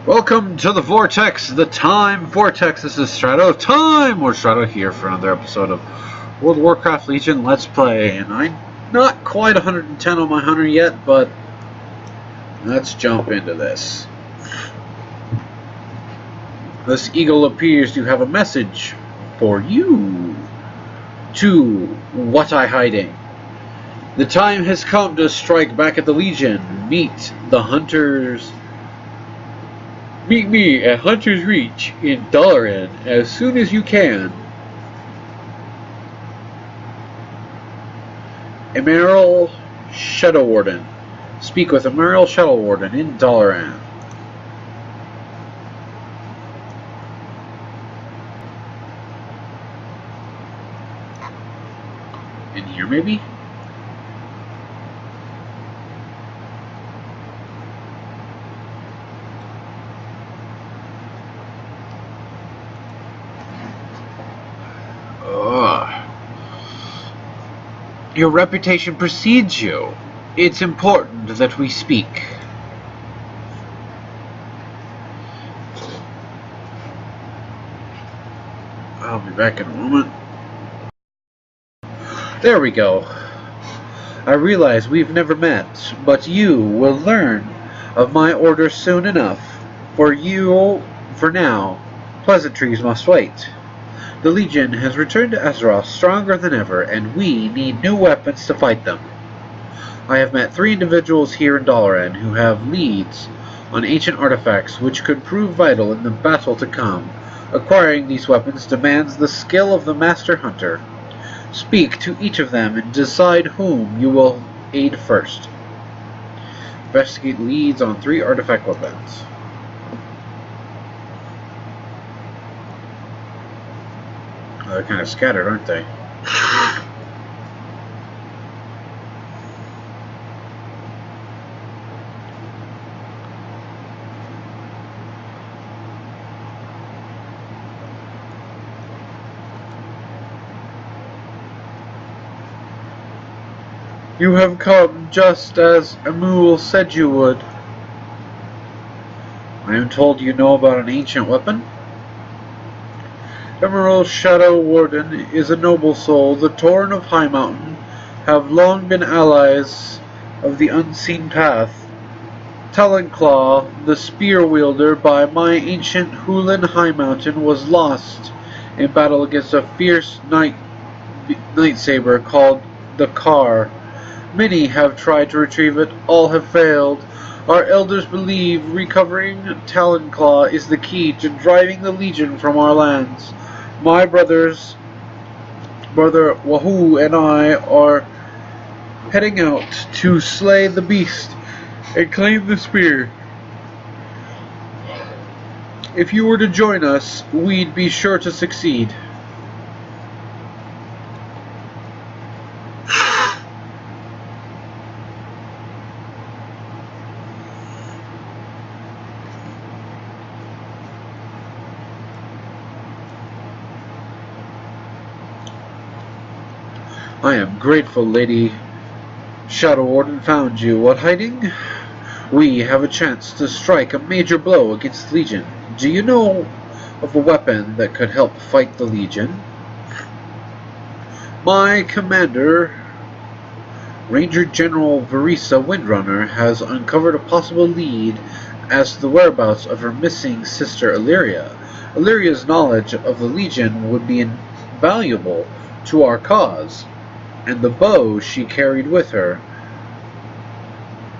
Welcome to the Vortex, the Time Vortex. This is Strato of Time, or Strato here for another episode of World of Warcraft Legion Let's Play. And I'm not quite 110 on my Hunter yet, but let's jump into this. This eagle appears to have a message for you. To what I hiding? The time has come to strike back at the Legion. Meet the Hunters. Meet me at Hunter's Reach in Dalaran as soon as you can. Emerald Shadow Warden. Speak with Emerald Shadow Warden in Dalaran. In here, maybe? Your reputation precedes you. It's important that we speak. I'll be back in a moment. There we go. I realize we've never met, but you will learn of my order soon enough. For now, pleasantries must wait. The Legion has returned to Azeroth stronger than ever, and we need new weapons to fight them. I have met 3 individuals here in Dalaran who have leads on ancient artifacts which could prove vital in the battle to come. Acquiring these weapons demands the skill of the Master Hunter. Speak to each of them and decide whom you will aid first. Investigate leads on 3 artifact weapons. They're kind of scattered, aren't they? You have come just as Amul said you would. I am told you know about an ancient weapon. Emerald Shadow Warden is a noble soul. The Torn of High Mountain have long been allies of the Unseen Path. Talonclaw, the spear wielder by my ancient Hulan High Mountain, was lost in battle against a fierce lightsaber called the Car. Many have tried to retrieve it, all have failed. Our elders believe recovering Talonclaw is the key to driving the Legion from our lands. My brother Wahoo and I are heading out to slay the beast and claim the spear. If you were to join us, we'd be sure to succeed. I am grateful Lady Shadow Warden found you. What hiding? We have a chance to strike a major blow against the Legion. Do you know of a weapon that could help fight the Legion? My commander, Ranger General Verisa Windrunner, has uncovered a possible lead as to the whereabouts of her missing sister Illyria. Illyria's knowledge of the Legion would be invaluable to our cause, and the bow she carried with her.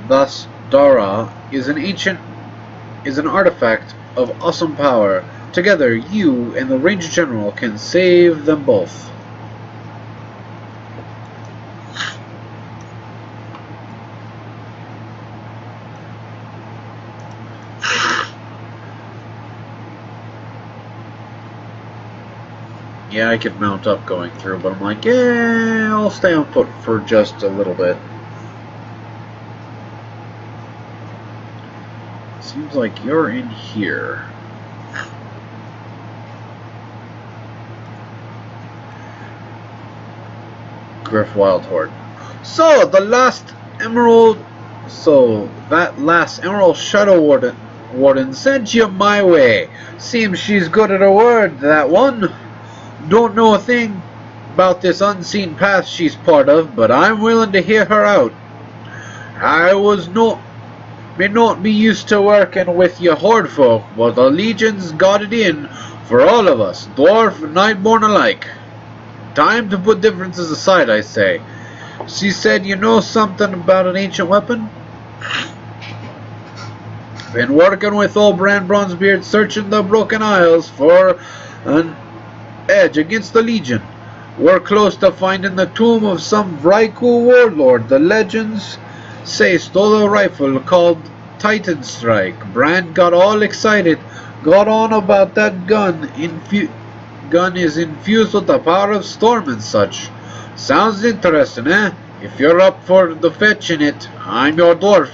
Thus, Dara is an artifact of awesome power. Together, you and the Ranger General can save them both. Yeah, I could mount up going through, but I'm like, yeah, I'll stay on foot for just a little bit. Seems like you're in here. Griff Wild Horde. So, that last Emerald Shadow Warden Warden sent you my way. Seems she's good at her word, that one. Don't know a thing about this unseen path she's part of, but I'm willing to hear her out. May not be used to working with you horde folk, but the Legion's got it in for all of us, dwarf and nightborn alike. Time to put differences aside, I say. She said you know something about an ancient weapon? Been working with old Bran Bronzebeard searching the Broken Isles for an edge against the Legion. We're close to finding the tomb of some Vrykul warlord. The legends say stole a rifle called Titanstrike. Bran got all excited, got on about that gun. Gun is infused with the power of storm and such. Sounds interesting, eh? If you're up for the fetching it, I'm your dwarf.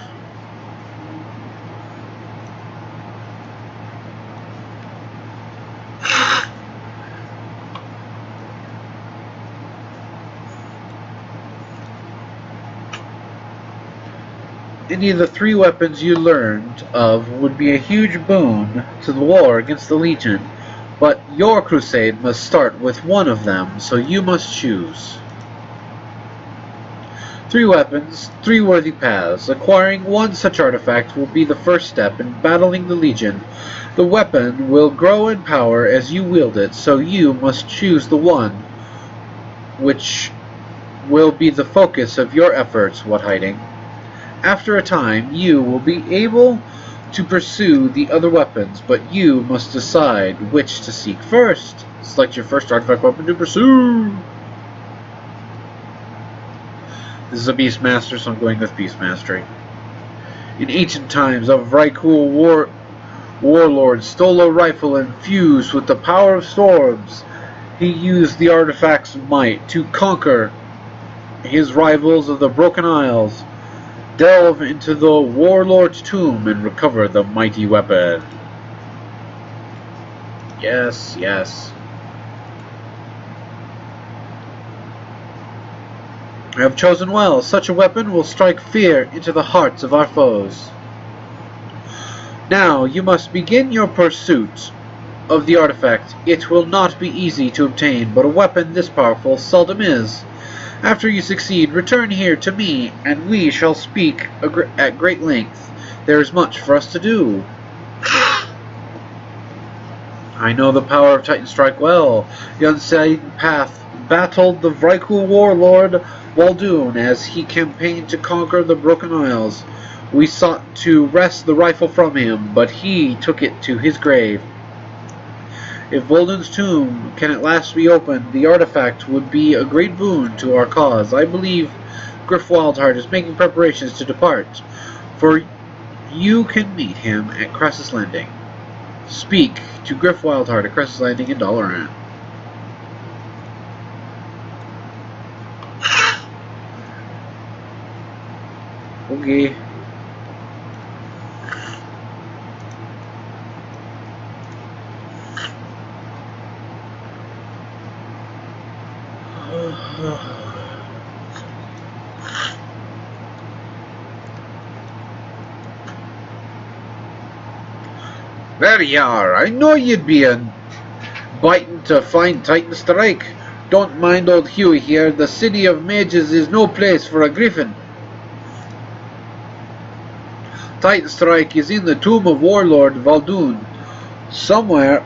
Any of the 3 weapons you learned of would be a huge boon to the war against the Legion, but your crusade must start with one of them, so you must choose. 3 weapons, 3 worthy paths. Acquiring one such artifact will be the first step in battling the Legion. The weapon will grow in power as you wield it, so you must choose the one which will be the focus of your efforts, what hiding. After a time, you will be able to pursue the other weapons, but you must decide which to seek first. Select your first artifact weapon to pursue. This is a Beastmaster, so I'm going with Beast Mastery. In ancient times, a Vrykul warlord stole a rifle infused with the power of storms. He used the artifact's might to conquer his rivals of the Broken Isles. Delve into the warlord's tomb and recover the mighty weapon. Yes, yes. I have chosen well. Such a weapon will strike fear into the hearts of our foes. Now you must begin your pursuit of the artifact. It will not be easy to obtain, but a weapon this powerful seldom is. After you succeed, return here to me, and we shall speak at great length. There is much for us to do. I know the power of Titanstrike well. The unseen path battled the Vrykul warlord Waldoon as he campaigned to conquer the Broken Isles. We sought to wrest the rifle from him, but he took it to his grave. If Volden's tomb can at last be opened, the artifact would be a great boon to our cause. I believe Griff Wildheart is making preparations to depart, for you can meet him at Crassus Landing. Speak to Griff Wildheart at Crassus Landing in Dalaran. Okay. There you are. I know you'd be biting to find Titanstrike. Don't mind old Huey here. The city of mages is no place for a griffin. Titanstrike is in the tomb of Warlord Valdoon, somewhere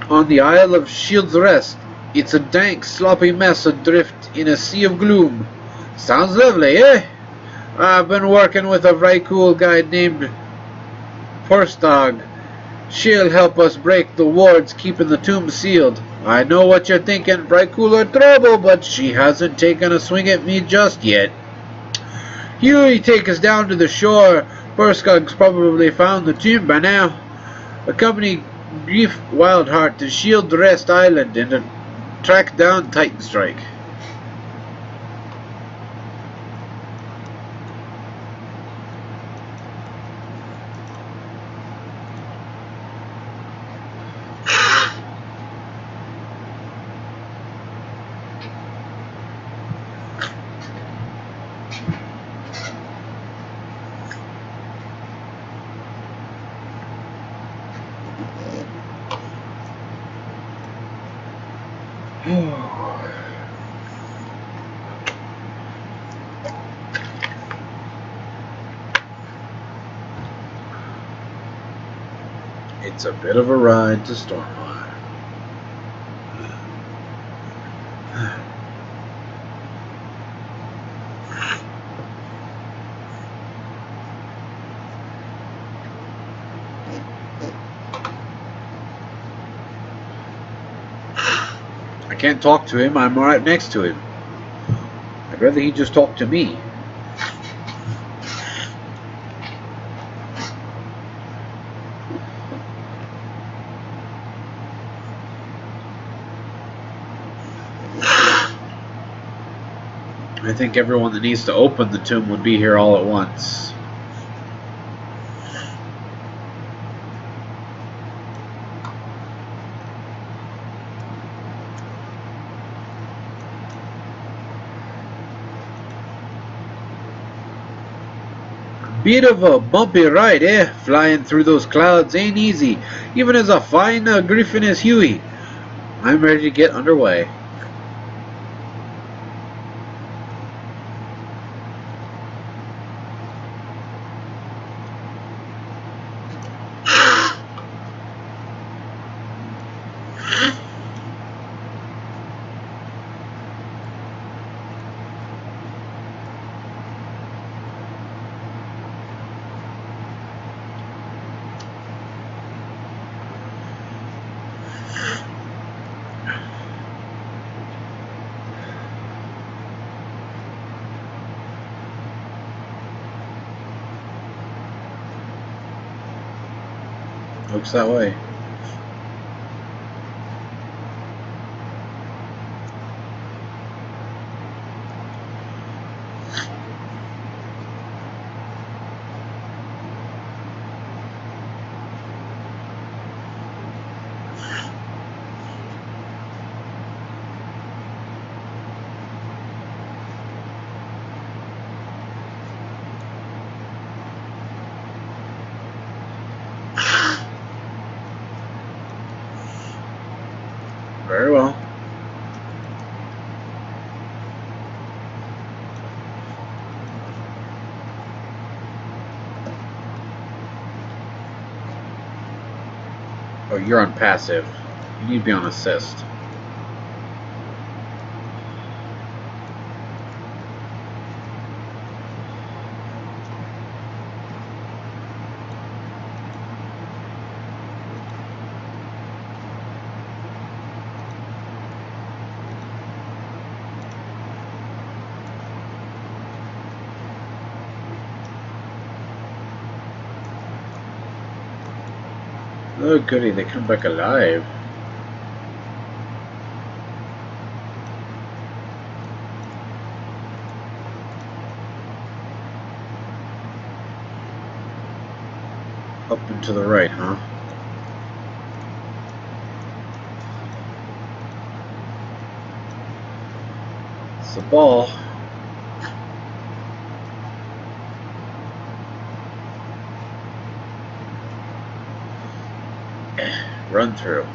on the Isle of Shield's Rest. It's a dank, sloppy mess adrift in a sea of gloom. Sounds lovely, eh? I've been working with a very cool guy named Porstog. She'll help us break the wards keeping the tomb sealed. I know what you're thinking, Vrykul are trouble, but she hasn't taken a swing at me just yet. Huey, take us down to the shore. Porstog's probably found the tomb by now. Accompany Grief Wildheart to Shield Rest Island and track down Titanstrike. It's a bit of a ride to Stormwind. I can't talk to him, I'm right next to him. I'd rather he just talk to me. I think everyone that needs to open the tomb would be here all at once. Bit of a bumpy ride, eh? Flying through those clouds ain't easy, even as a fine griffin as Huey. I'm ready to get underway. Looks that way. Very well. Oh, you're on passive. You need to be on assist. Oh goody, they come back alive. Up and to the right, huh? It's the ball. Run through.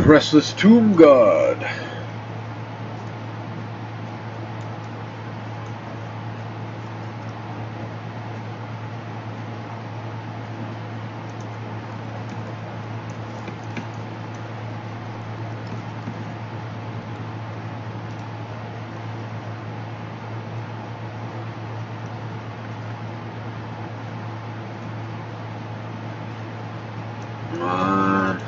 Restless Tomb God. Come on.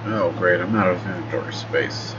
Oh, great, I'm out of inventory space.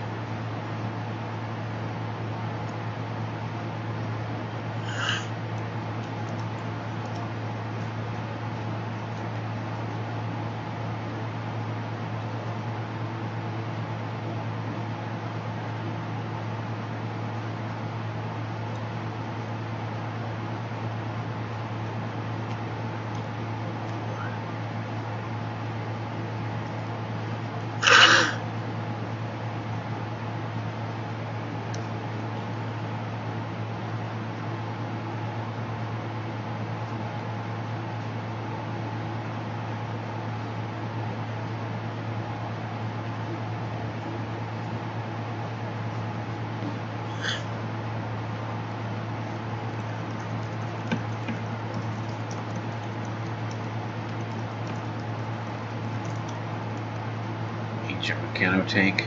Ancient mechano tank.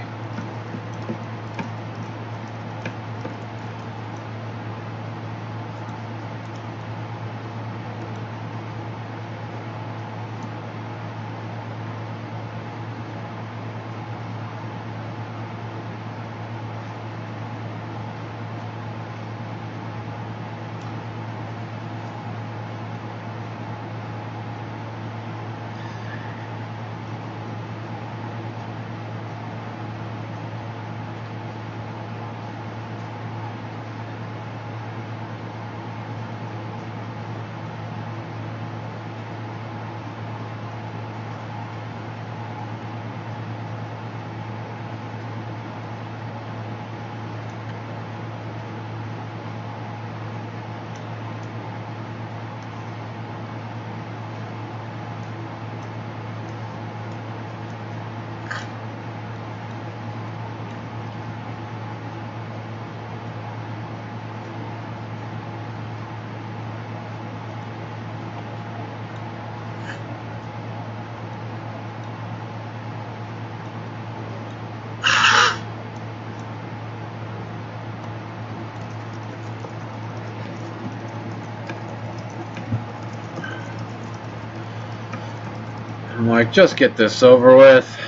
I'm like, just get this over with.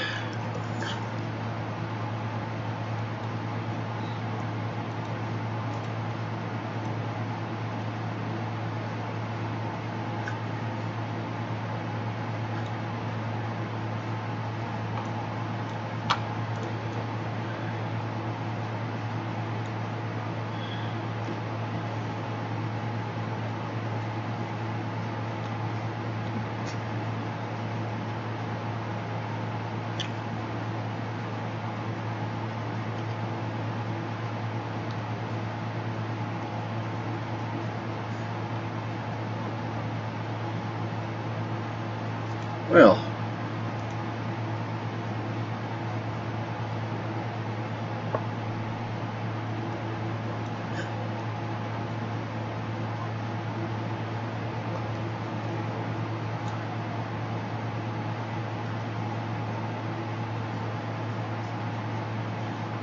Well,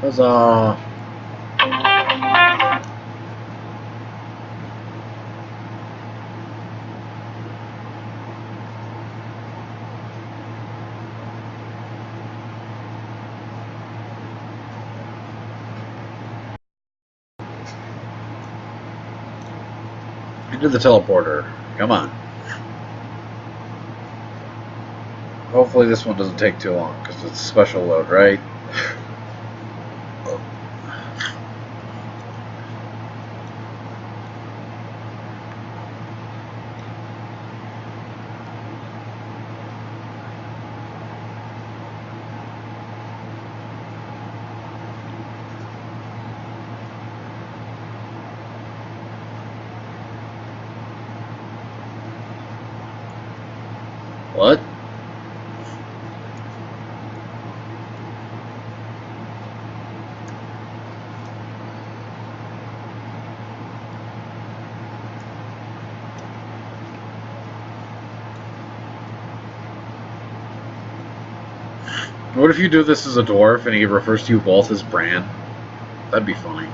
huzzah. Into the teleporter. Come on. Hopefully this one doesn't take too long, because it's a special load, right? What? What if you do this as a dwarf and he refers to you both as Bran? That'd be funny.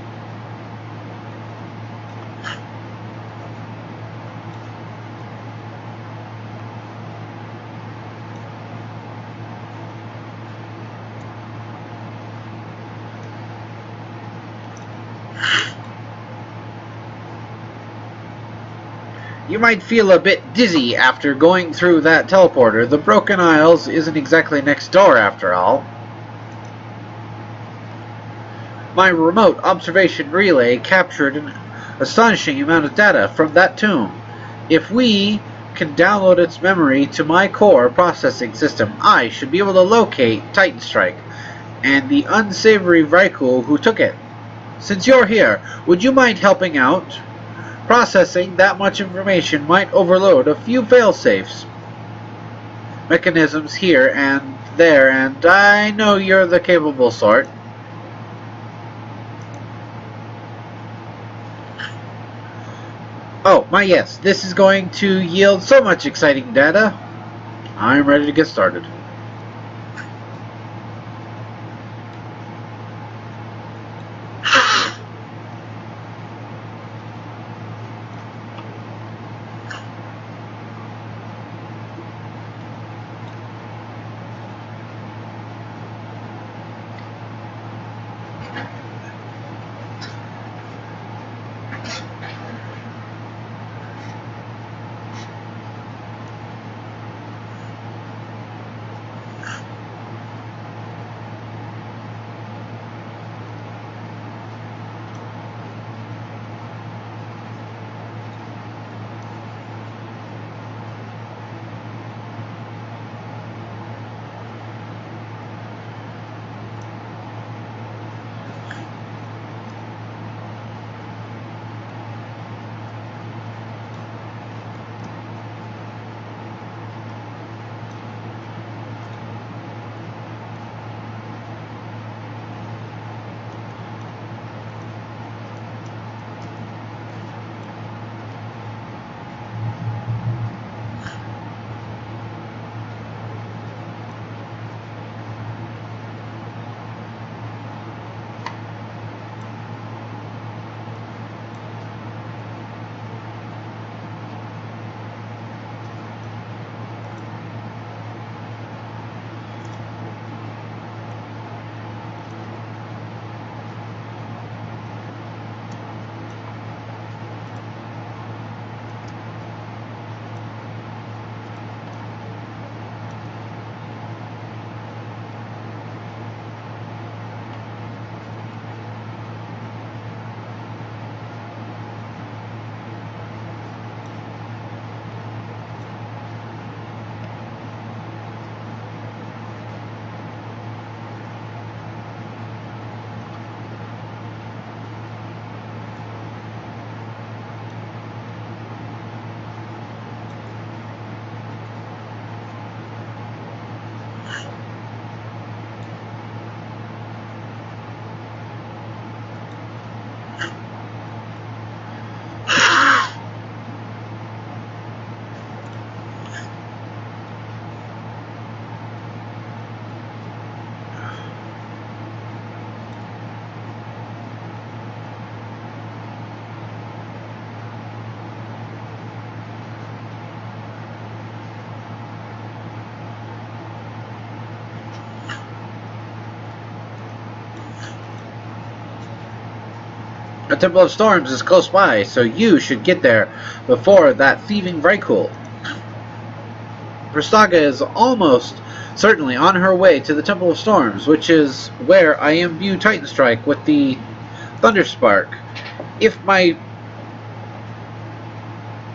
You might feel a bit dizzy after going through that teleporter. The Broken Isles isn't exactly next door after all. My remote observation relay captured an astonishing amount of data from that tomb. If we can download its memory to my core processing system, I should be able to locate Titanstrike and the unsavory Vrykul who took it. Since you're here, would you mind helping out? Processing that much information might overload a few failsafes mechanisms here and there, and I know you're the capable sort. Oh, my yes, this is going to yield so much exciting data. I'm ready to get started. The Temple of Storms is close by, so you should get there before that thieving Vrykul. Prastaga is almost certainly on her way to the Temple of Storms, which is where I imbue Titanstrike with the Thunderspark. If my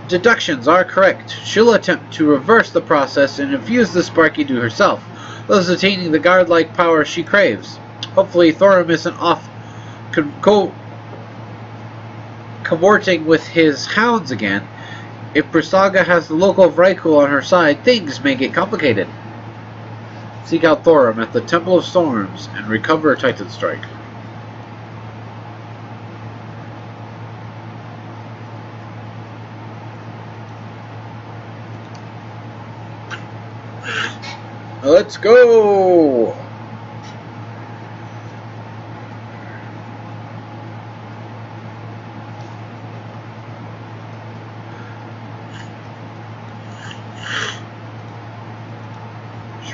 deductions are correct, she'll attempt to reverse the process and infuse the spark into herself, thus attaining the godlike power she craves. Hopefully Thorum isn't off cavorting with his hounds again. If Prastaga has the local Vrykul on her side, things may get complicated. Seek out Thorum at the Temple of Storms and recover Titanstrike. Let's go!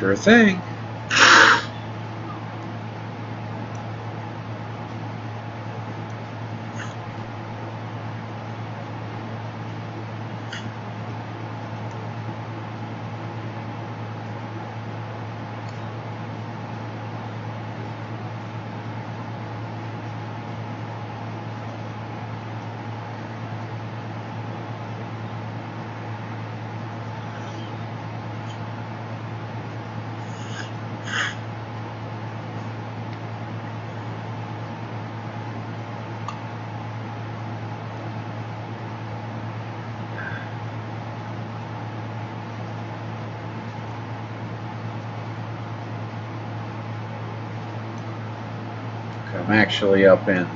Sure thing. I'm actually up in,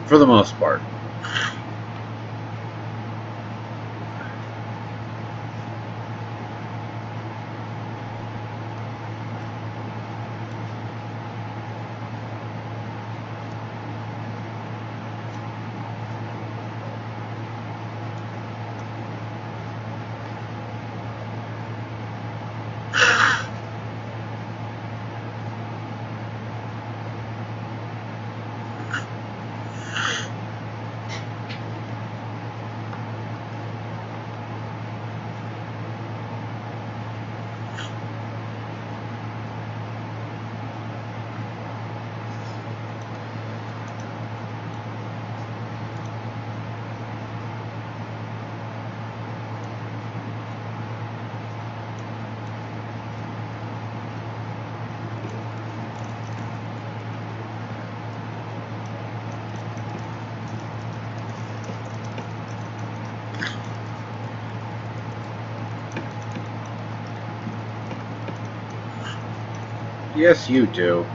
for the most part. Yes, you do.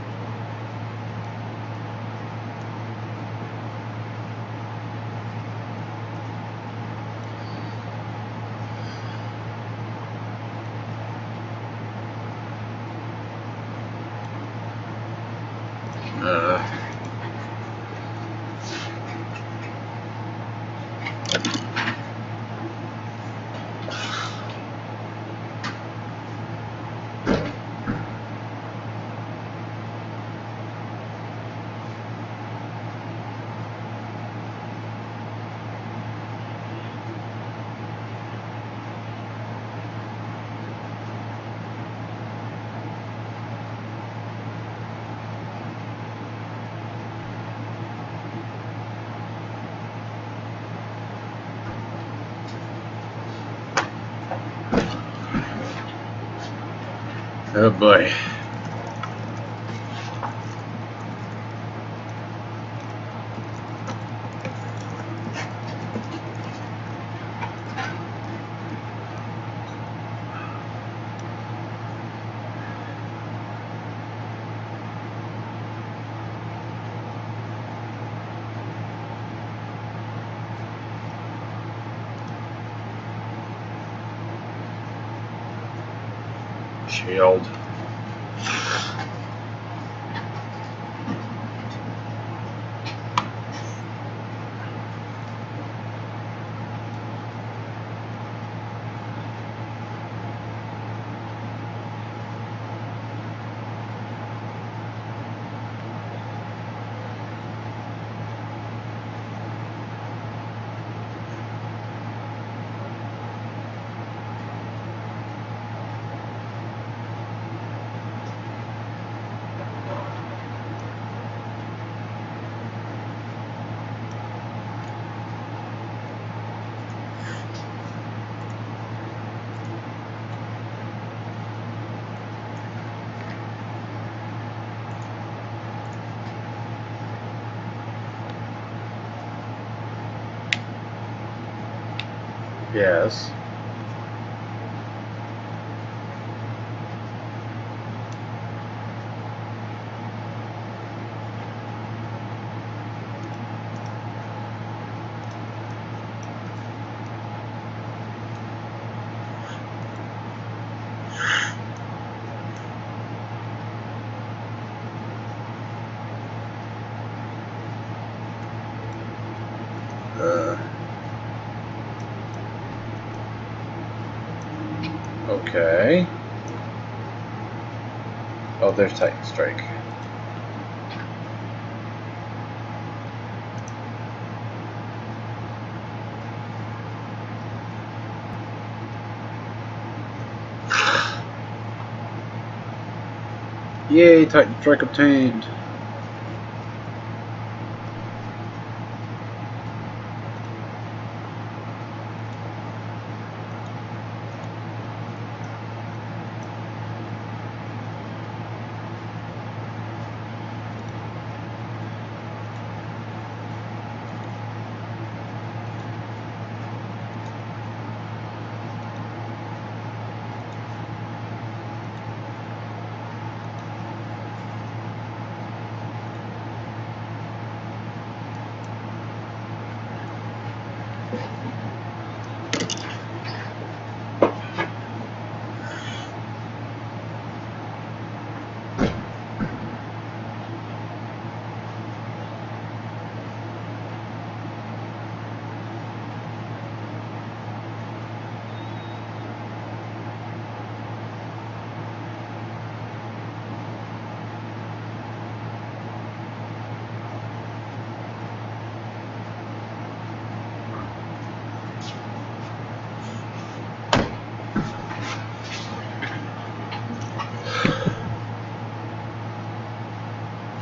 Oh boy. Shield. Yes. Okay. Oh, there's Titanstrike. Yay, Titanstrike obtained.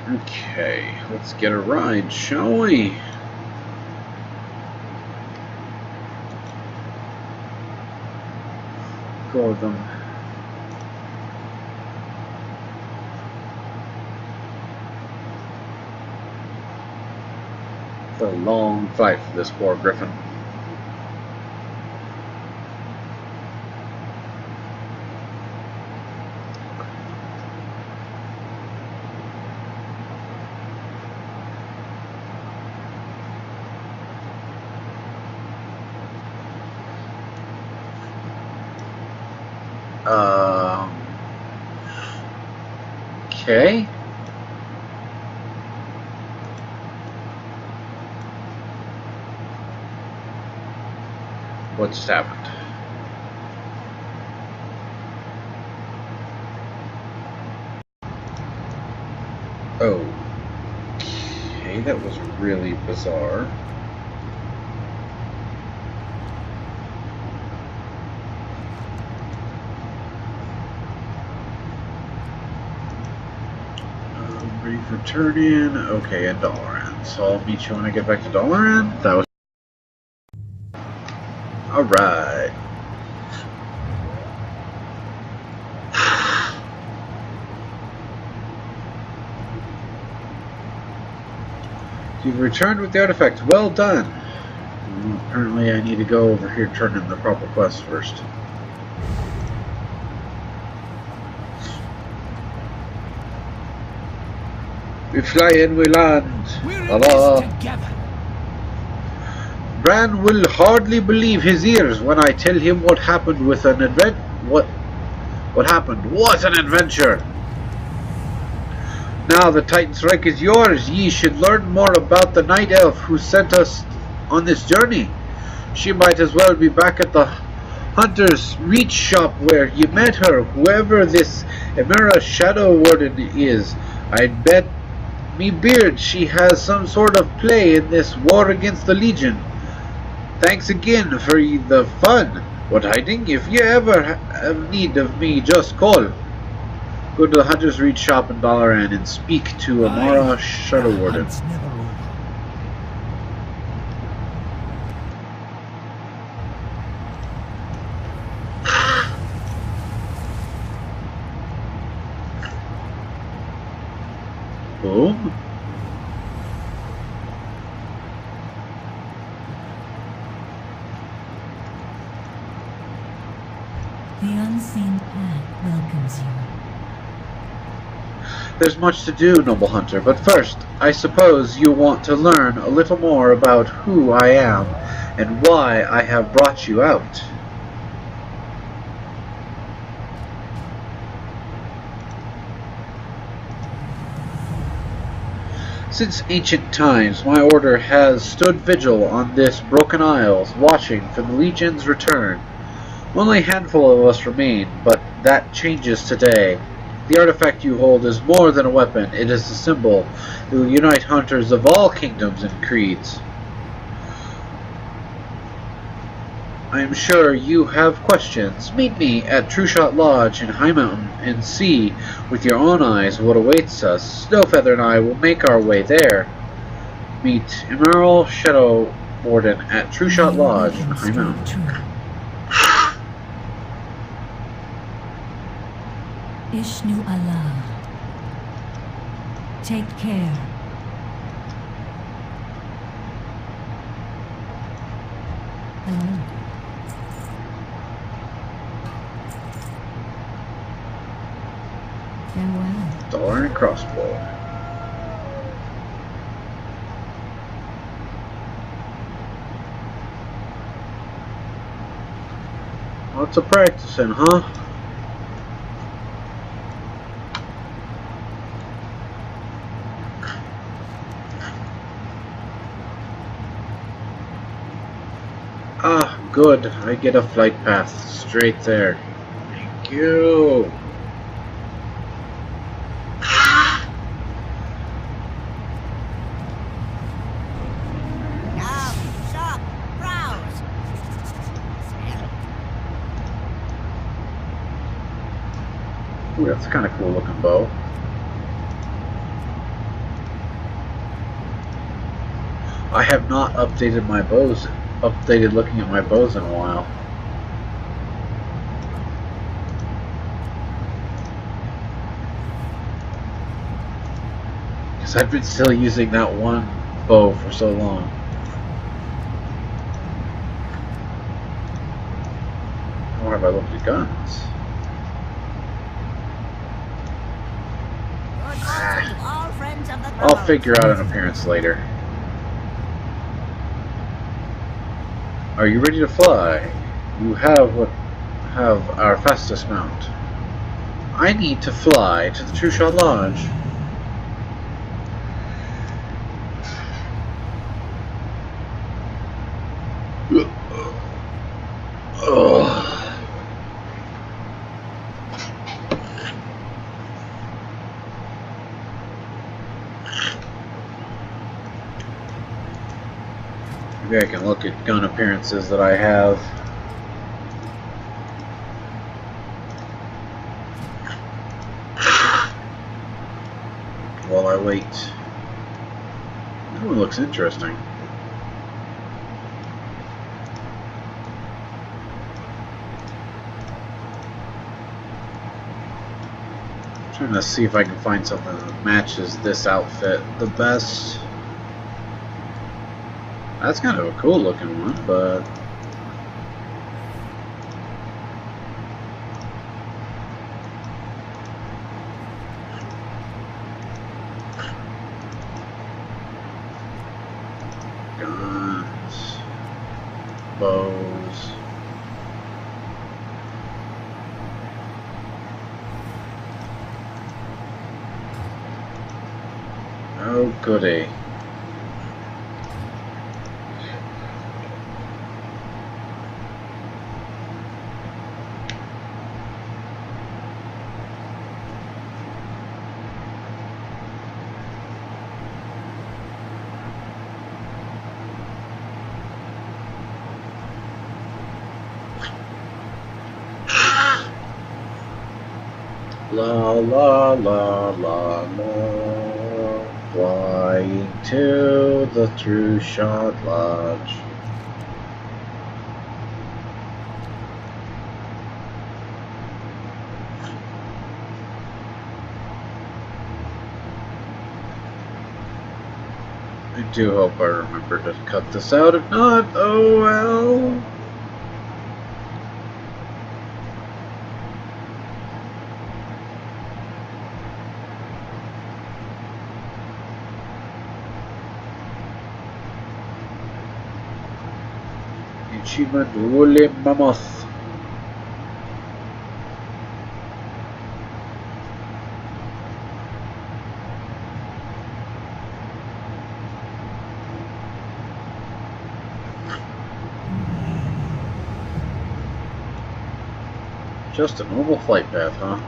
Okay, let's get a ride, shall we? Go with them. It's a long flight for this poor Griffin. Okay. What just happened? Okay, that was really bizarre. Ready for turn in. Okay, at Dalaran. So I'll meet you when I get back to Dalaran. That was alright. You've returned with the artifact. Well done. Apparently I need to go over here and turn in the proper quest first. We fly and we land. We're in this together. Bran will hardly believe his ears when I tell him what happened with an what happened. What an adventure! Now the Titanstrike is yours. Ye should learn more about the Night Elf who sent us on this journey. She might as well be back at the Hunter's Reach shop where you met her. Whoever this Emera Shadow Warden is, I'd bet me beard she has some sort of play in this war against the Legion. Thanks again for the fun. What hiding? If you ever have need of me, just call. Go to the Hunter's Reach shop in Dalaran and speak to Emera Shadow Warden. Boom. The unseen path welcomes you. There's much to do, noble hunter, but first, I suppose you want to learn a little more about who I am and why I have brought you out. Since ancient times, my order has stood vigil on this broken isles, watching for the Legion's return. Only a handful of us remain, but that changes today. The artifact you hold is more than a weapon. It is a symbol that will unite hunters of all kingdoms and creeds. I am sure you have questions. Meet me at Trueshot Lodge in High Mountain and see with your own eyes what awaits us. Snowfeather and I will make our way there. Meet Emerald Shadow Warden at Trueshot Lodge in High Mountain. Ishnu Allah. Take care. Hello. Farewell. Dollar and crossbow. Lots of practicing, huh? Ah, good. I get a flight path straight there. Thank you. Ooh, that's kind of cool looking bow. I have not updated my bows, looking at my bows in a while. Because I've been still using that one bow for so long. Or have I looked at guns? I'll figure out an appearance later. Are you ready to fly? You have our fastest mount. I need to fly to the Trueshot Lodge. Maybe I can look at gun appearances that I have. While I wait. That one looks interesting. I'm trying to see if I can find something that matches this outfit the best. That's kind of a cool looking one, but guns, bows. Oh goody. La la la la la, flying to the Trueshot Lodge. I do hope I remember to cut this out. If not, oh well. Achievement Woolly Mammoth. Just a normal flight path, huh?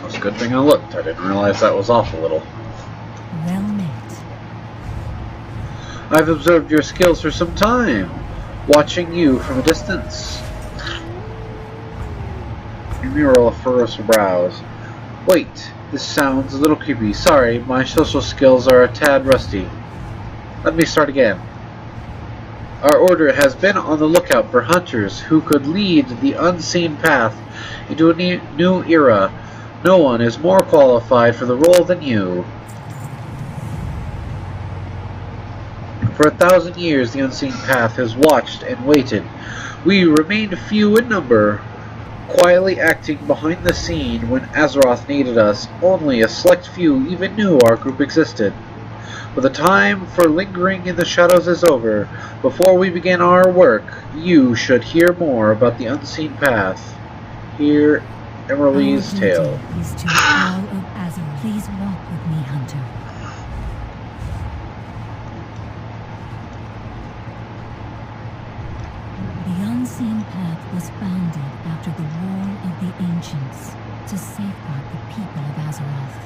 It's a good thing I looked. I didn't realize that was off a little. Well met. I've observed your skills for some time, watching you from a distance. You mural furrows brows. Wait, this sounds a little creepy. Sorry, my social skills are a tad rusty. Let me start again. Our order has been on the lookout for hunters who could lead the unseen path into a new era. No one is more qualified for the role than you. For 1,000 years the unseen path has watched and waited. We remained few in number, quietly acting behind the scene when Azeroth needed us. Only a select few even knew our group existed. But the time for lingering in the shadows is over. Before we begin our work, you should hear more about the unseen path. Hear Emerly's tale. Is to all of Azeroth. Please walk with me, Hunter. The unseen path was founded after the War of the Ancients to safeguard the people of Azeroth.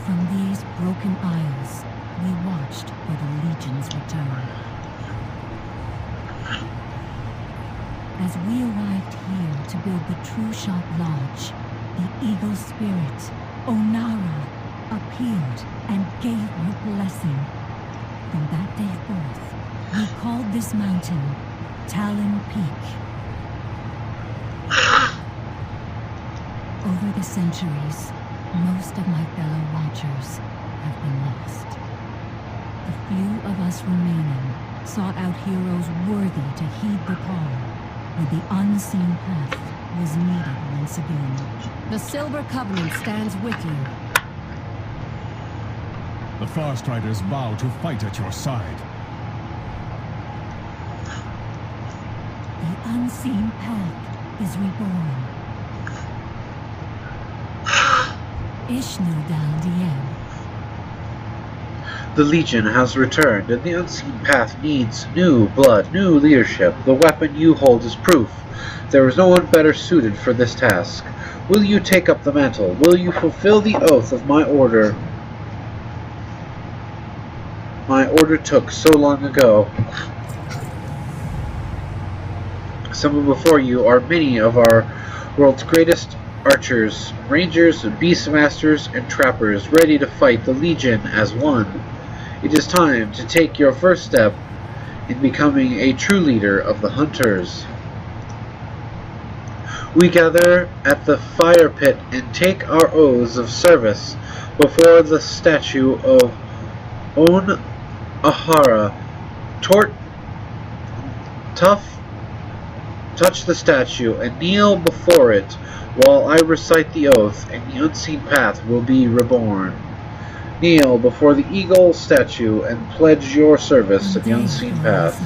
From these broken isles, we watched for the Legion's return. As we arrived here to build the Trueshot Lodge, the Eagle Spirit, Onara, appeared and gave her blessing. From that day forth, we called this mountain Talon Peak. Over the centuries, most of my fellow Watchers have been lost. The few of us remaining sought out heroes worthy to heed the call, when the unseen path was needed once again. The Silver Covenant stands with you. The Farstriders vow to fight at your side. The unseen path is reborn. Ishnu Dal Diem. The Legion has returned, and the unseen path needs new blood, new leadership. The weapon you hold is proof. There is no one better suited for this task. Will you take up the mantle? Will you fulfill the oath of my order? My order took so long ago. Some before you are many of our world's greatest archers, rangers, beastmasters, and trappers, ready to fight the Legion as one. It is time to take your first step in becoming a true leader of the Hunters. We gather at the fire pit and take our oaths of service before the statue of On Ahara. Touch the statue and kneel before it while I recite the oath, and the unseen path will be reborn. Kneel before the eagle statue and pledge your service to the unseen path.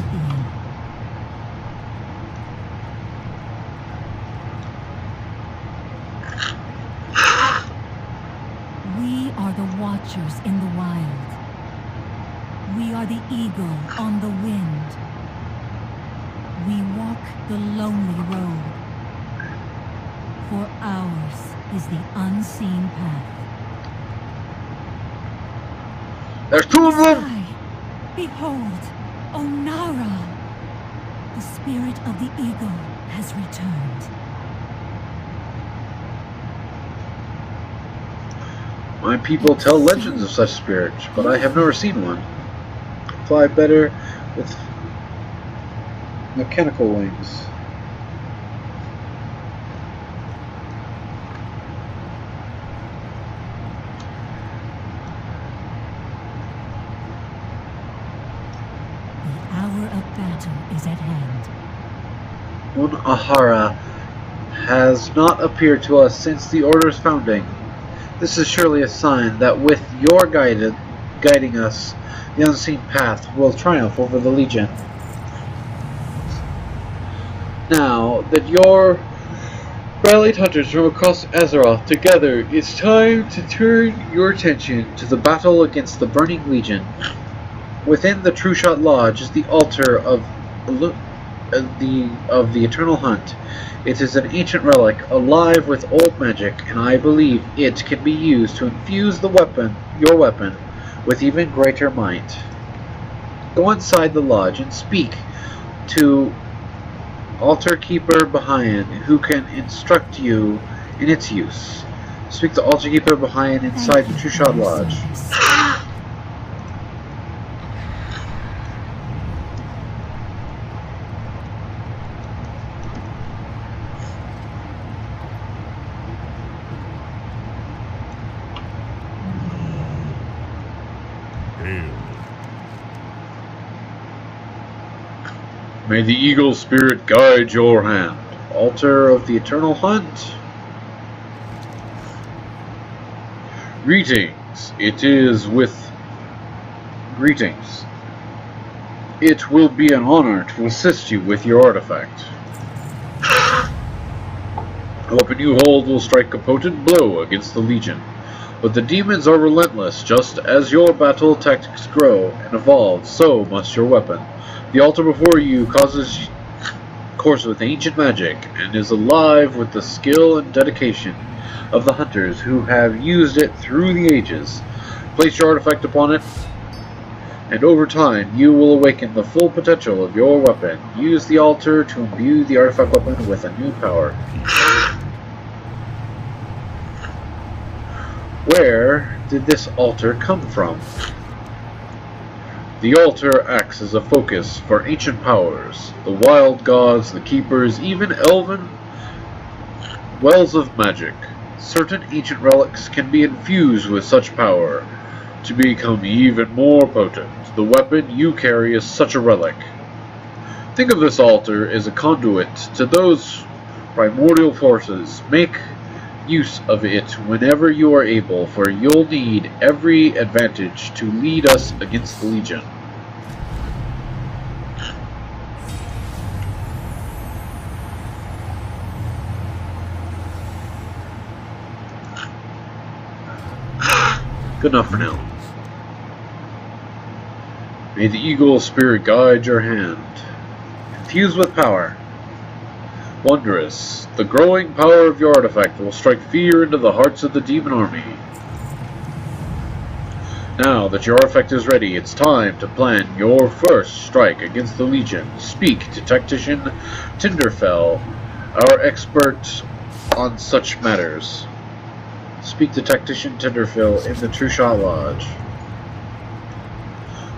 We are the Watchers in the wild. We are the eagle on the wind. We walk the lonely road. For ours is the unseen path. There's two of them! Sky, behold, Onara! The spirit of the eagle has returned. My people tell legends of such spirits, but I have never seen one. Fly better with mechanical wings. The hour of battle is at hand. Un Ahara has not appeared to us since the Order's founding. This is surely a sign that with your guiding us, the unseen path will triumph over the Legion. Now that your rallied hunters from across Azeroth together, it's time to turn your attention to the battle against the Burning Legion. Within the Trueshot Lodge is the altar of of the Eternal Hunt. It is an ancient relic, alive with old magic, and I believe it can be used to infuse your weapon, with even greater might. Go inside the lodge and speak to Altar Keeper Bahian, who can instruct you in its use. Speak to Altar Keeper Bahian inside the Trueshot Lodge. May the Eagle Spirit guide your hand. Altar of the Eternal Hunt. Greetings. Greetings. It will be an honor to assist you with your artifact. The weapon you hold will strike a potent blow against the Legion, but the demons are relentless. Just as your battle tactics grow and evolve, so must your weapon. The altar before you course with ancient magic, and is alive with the skill and dedication of the hunters who have used it through the ages. Place your artifact upon it, and over time you will awaken the full potential of your weapon. Use the altar to imbue the artifact weapon with a new power. Where did this altar come from? The altar acts as a focus for ancient powers, the wild gods, the keepers, even elven wells of magic. Certain ancient relics can be infused with such power to become even more potent. The weapon you carry is such a relic. Think of this altar as a conduit to those primordial forces. Make use of it whenever you are able, for you'll need every advantage to lead us against the Legion. Good enough for now. May the Eagle Spirit guide your hand. Infused with power. Wondrous. The growing power of your artifact will strike fear into the hearts of the demon army. Now that your artifact is ready, it's time to plan your first strike against the Legion. Speak to Tactician Tinderfell, our expert on such matters. Speak to Tactician Tinderfell in the Trueshot Lodge.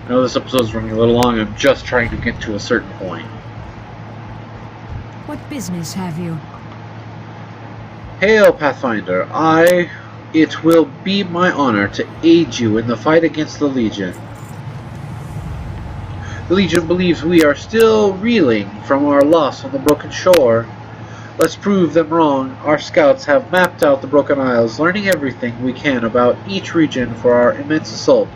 I know this episode's running a little long. I'm just trying to get to a certain point. What business have you? Hail, Pathfinder. It will be my honor to aid you in the fight against the Legion. The Legion believes we are still reeling from our loss on the Broken Shore. Let's prove them wrong. Our scouts have mapped out the Broken Isles, learning everything we can about each region for our immense assault.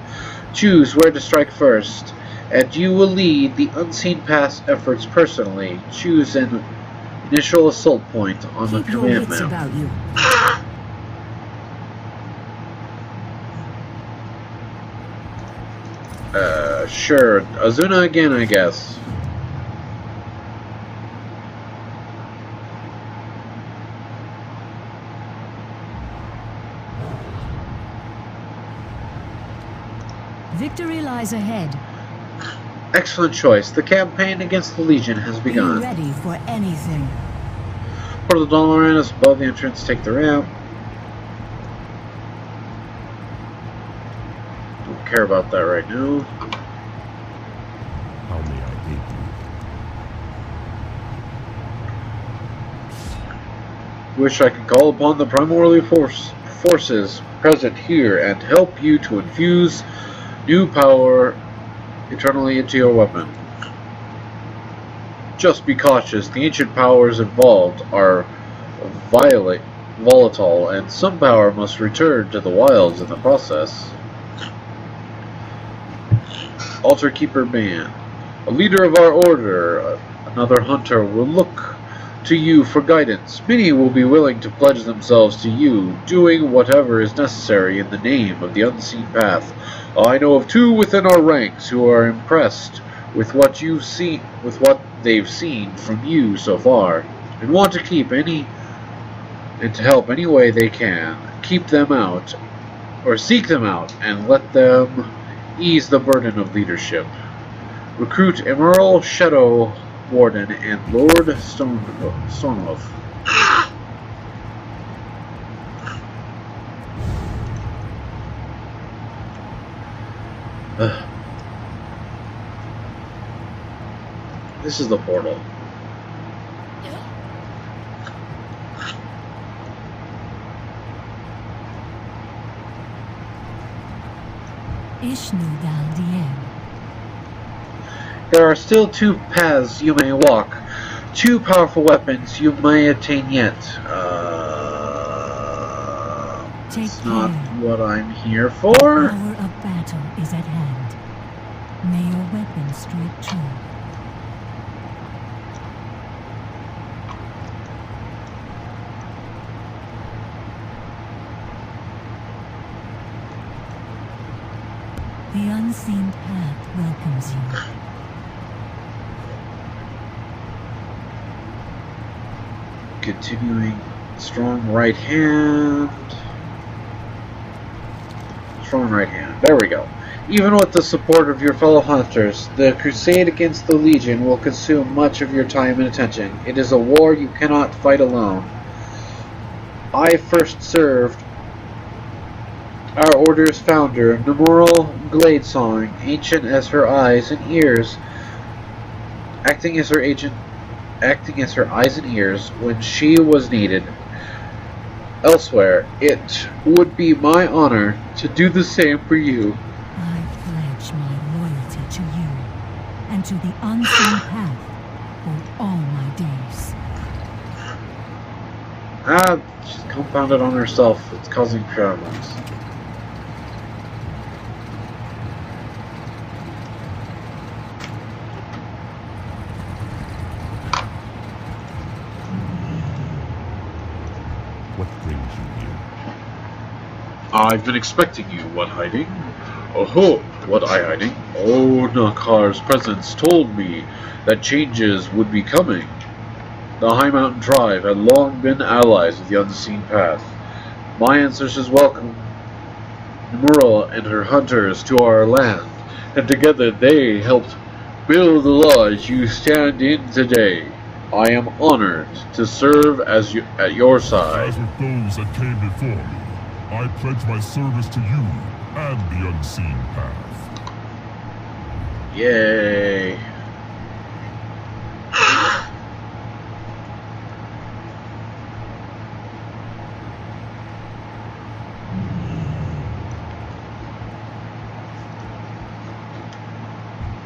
Choose where to strike first, and you will lead the Unseen Pass efforts personally. Choose an initial assault point on the command map. About you. Sure. Azuna again, I guess. Victory lies ahead. Excellent choice. The campaign against the Legion has begun. Be ready for anything. Port of the Dalaran is above the entrance. Take the ramp. Don't care about that right now. How may I aid you? Wish I could call upon the primordial forces present here and help you to infuse new power eternally into your weapon. Just be cautious. The ancient powers involved are volatile, and some power must return to the wilds in the process. Altar Keeper Man. A leader of our order, another hunter, will look to you for guidance. Many will be willing to pledge themselves to you, doing whatever is necessary in the name of the Unseen Path. I know of two within our ranks who are impressed with what they've seen from you so far, and want to keep any and to help any way they can. Keep them out, or seek them out, and let them ease the burden of leadership. Recruit Emerald Shadow Warden and Lord Stormhoof. This is the portal. Ishnudal Dien. There are still 2 paths you may walk, 2 powerful weapons you may attain yet. It's not what I'm here for. The hour of battle is at hand. May your weapon strike true. The unseen path welcomes you. Continuing. Strong right hand. Strong right hand. There we go. Even with the support of your fellow hunters, the crusade against the Legion will consume much of your time and attention. It is a war you cannot fight alone. I first served our order's founder, Nemoral Gladesong, ancient as her eyes and ears, acting as her eyes and ears when she was needed. Elsewhere, it would be my honor to do the same for you. I pledge my loyalty to you and to the unseen path for all my days. She's compounded on herself. It's causing problems. What brings you here? I've been expecting you. What hiding? Oh, what I hiding? Oh, Nakar's presence told me that changes would be coming. The High Mountain Tribe had long been allies with the Unseen Path. My ancestors welcomed Nemura and her hunters to our land, and together they helped build the lodge you stand in today. I am honored to serve at your side. As with those that came before me, I pledge my service to you and the Unseen Path. Yay.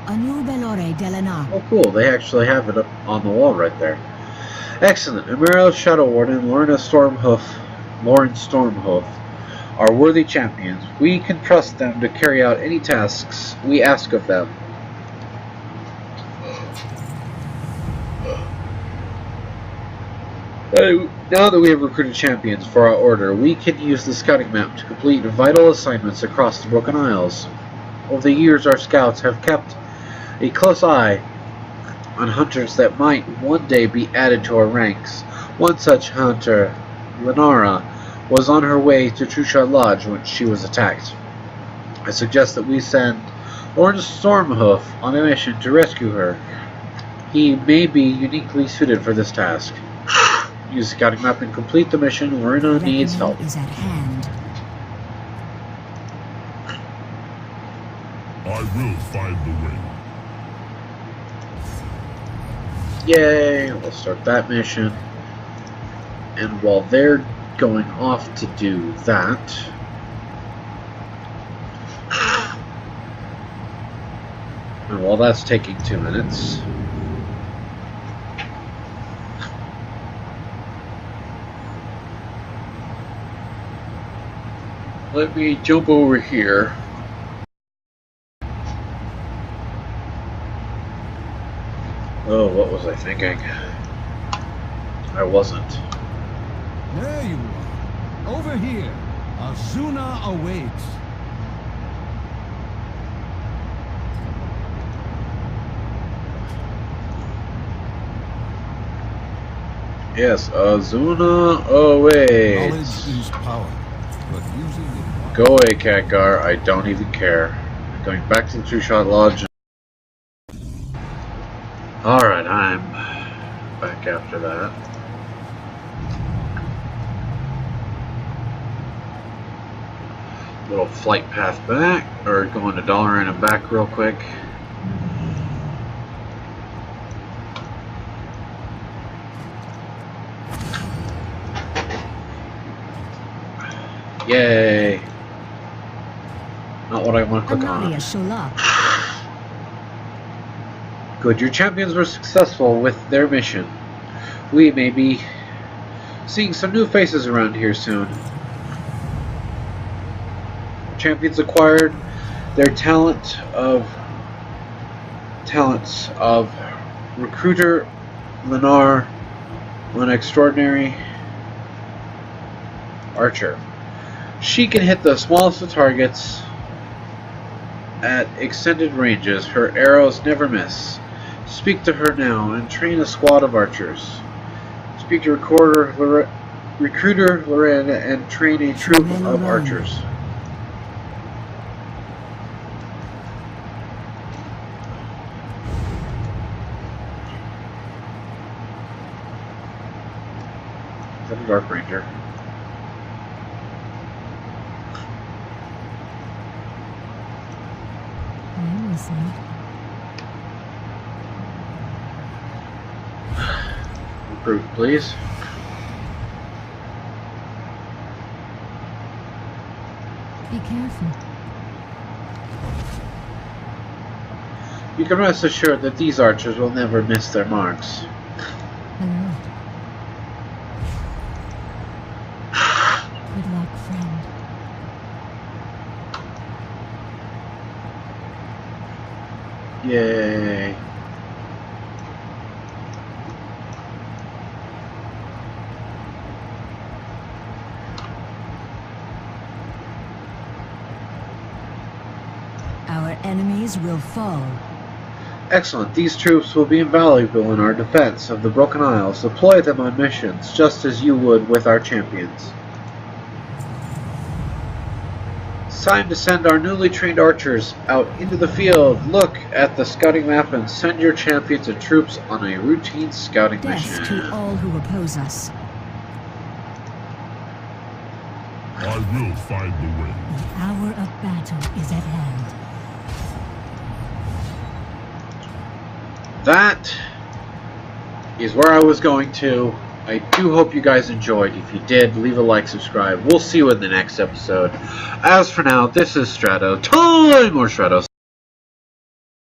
Anu Belore Delana. Oh, cool. They actually have it up on the wall right there. Excellent. Emerald Shadow Warden, Lorna Stormhoof, Lauren Stormhoof are worthy champions. We can trust them to carry out any tasks we ask of them. Now that we have recruited champions for our order, we can use the scouting map to complete vital assignments across the Broken Isles. Over the years, our scouts have kept a close eye on hunters that might one day be added to our ranks. One such hunter, Lenara, was on her way to Trueshot Lodge when she was attacked. I suggest that we send Lawrence Stormhoof on a mission to rescue her. He may be uniquely suited for this task. Use the scouting map and complete the mission. Lorena needs help. Is at hand. I will find the way. Yay! We'll start that mission. And while they're going off to do that, and while that's taking 2 minutes, let me jump over here. Oh, what was I thinking? I wasn't. There you are. Over here. Azuna awaits. Yes, Azuna awaits. Knowledge is power, but using it... Go away, Khadgar. I don't even care. Going back to the Trueshot Lodge. Alright, I'm back after that. Little flight path back, or going to Dalaran and back real quick. Yay! Not what I want to click on. Anaria Sholak. Good, your champions were successful with their mission. We may be seeing some new faces around here soon. Champions acquired their talents of Recruiter Lenar, an extraordinary archer. She can hit the smallest of targets at extended ranges. Her arrows never miss. Speak to her now and train a squad of archers. Speak to Recruiter Lorena and train a troop of archers. Is that a Dark Ranger? I'm listening. Proof, please. Be careful. You can rest assured that these archers will never miss their marks. Hello. Good luck, friend. Yay. Our enemies will fall. Excellent. These troops will be invaluable in our defense of the Broken Isles. Deploy them on missions, just as you would with our champions. It's time to send our newly trained archers out into the field. Look at the scouting map and send your champions and troops on a routine scouting Death mission. to all who oppose us. I will find the way. The hour of battle is at hand. That is where I was going to. I do hope you guys enjoyed. If you did, leave a like, subscribe. We'll see you in the next episode. As for now, this is Strato. Time or Stratos.